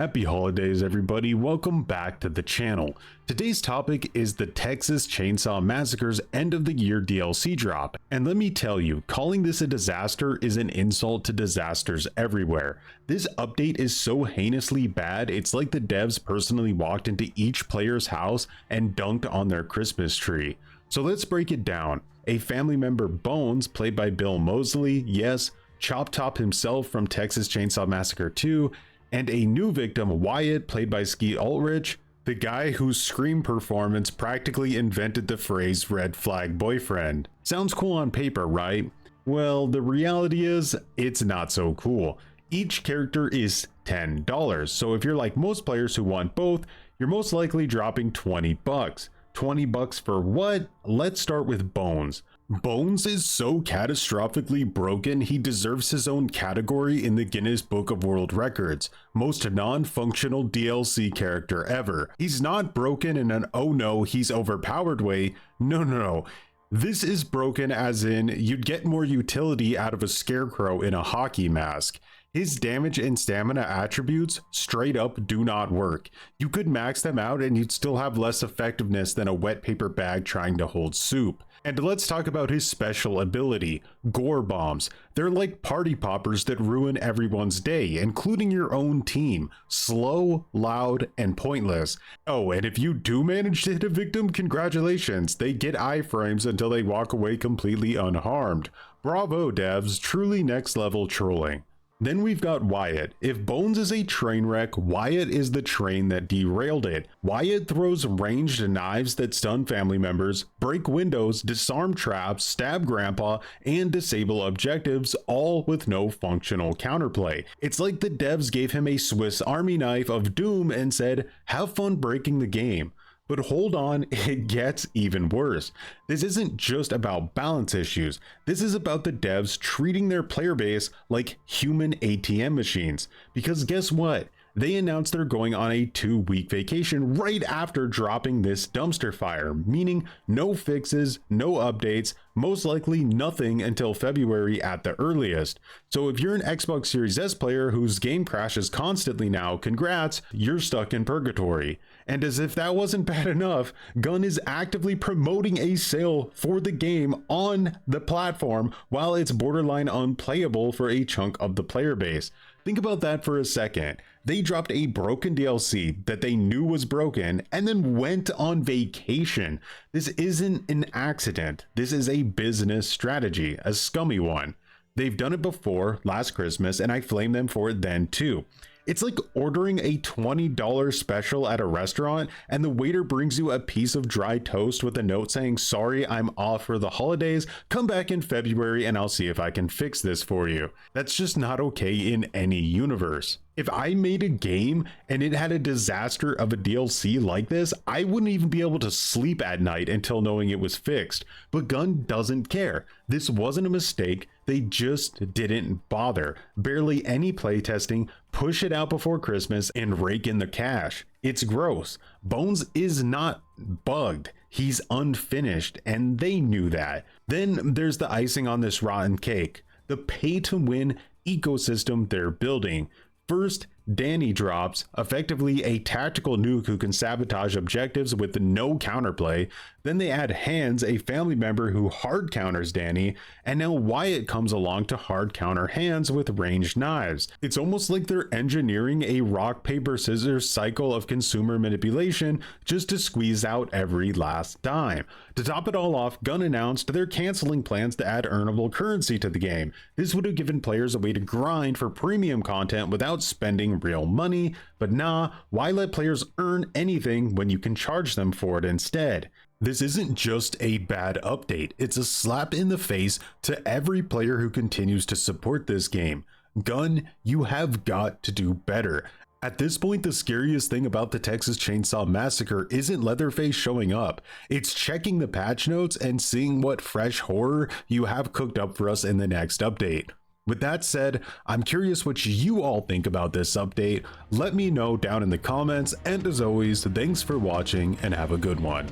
Happy holidays everybody, welcome back to the channel. Today's topic is the Texas Chainsaw Massacre's end of the year DLC drop. And let me tell you, calling this a disaster is an insult to disasters everywhere. This update is so heinously bad, it's like the devs personally walked into each player's house and dunked on their Christmas tree. So let's break it down. A family member, Bones, played by Bill Moseley, yes, Chop Top himself from Texas Chainsaw Massacre 2, and a new victim, Wyatt, played by Skeet Ulrich, the guy whose scream performance practically invented the phrase red flag boyfriend. Sounds cool on paper, right? Well, the reality is, it's not so cool. Each character is $10, so if you're like most players who want both, you're most likely dropping 20 bucks. 20 bucks for what? Let's start with Bones. Bones is so catastrophically broken, he deserves his own category in the Guinness Book of World Records. Most non-functional DLC character ever. He's not broken in an oh no, he's overpowered way. No. This is broken as in you'd get more utility out of a scarecrow in a hockey mask. His damage and stamina attributes straight up do not work. You could max them out and you'd still have less effectiveness than a wet paper bag trying to hold soup. And let's talk about his special ability, gore bombs. They're like party poppers that ruin everyone's day, including your own team. Slow, loud, and pointless. Oh, and if you do manage to hit a victim, congratulations. They get iframes until they walk away completely unharmed. Bravo devs, truly next level trolling. Then we've got Wyatt. If Bones is a train wreck, Wyatt is the train that derailed it. Wyatt throws ranged knives that stun family members, break windows, disarm traps, stab grandpa, and disable objectives, all with no functional counterplay. It's like the devs gave him a Swiss Army knife of doom and said, have fun breaking the game. But hold on, it gets even worse. This isn't just about balance issues. This is about the devs treating their player base like human ATM machines. Because guess what? They announced they're going on a 2-week vacation right after dropping this dumpster fire, meaning no fixes, no updates, most likely nothing until February at the earliest. So if you're an Xbox Series S player whose game crashes constantly now, congrats, you're stuck in purgatory. And as if that wasn't bad enough, Gun is actively promoting a sale for the game on the platform while it's borderline unplayable for a chunk of the player base. Think about that for a second. They dropped a broken DLC that they knew was broken and then went on vacation. This isn't an accident. This is a business strategy, a scummy one. They've done it before last Christmas and I flame them for it then too. It's like ordering a $20 special at a restaurant and the waiter brings you a piece of dry toast with a note saying, sorry, I'm off for the holidays. Come back in February and I'll see if I can fix this for you. That's just not okay in any universe. If I made a game and it had a disaster of a DLC like this, I wouldn't even be able to sleep at night until knowing it was fixed. But Gun doesn't care. This wasn't a mistake. They just didn't bother. Barely any playtesting, push it out before Christmas and rake in the cash. It's gross. Bones is not bugged. He's unfinished and they knew that. Then there's the icing on this rotten cake. The pay to win ecosystem they're building. First, Danny drops, effectively a tactical nuke who can sabotage objectives with no counterplay. Then they add Hands, a family member who hard counters Danny, and now Wyatt comes along to hard counter Hands with ranged knives. It's almost like they're engineering a rock, paper, scissors cycle of consumer manipulation just to squeeze out every last dime. To top it all off, Gun announced they're canceling plans to add earnable currency to the game. This would have given players a way to grind for premium content without spending real money, but nah, why let players earn anything when you can charge them for it instead? This isn't just a bad update, it's a slap in the face to every player who continues to support this game. Gun, you have got to do better. At this point, the scariest thing about the Texas Chainsaw Massacre isn't Leatherface showing up. It's checking the patch notes and seeing what fresh horror you have cooked up for us in the next update. With that said, I'm curious what you all think about this update. Let me know down in the comments, and as always, thanks for watching and have a good one.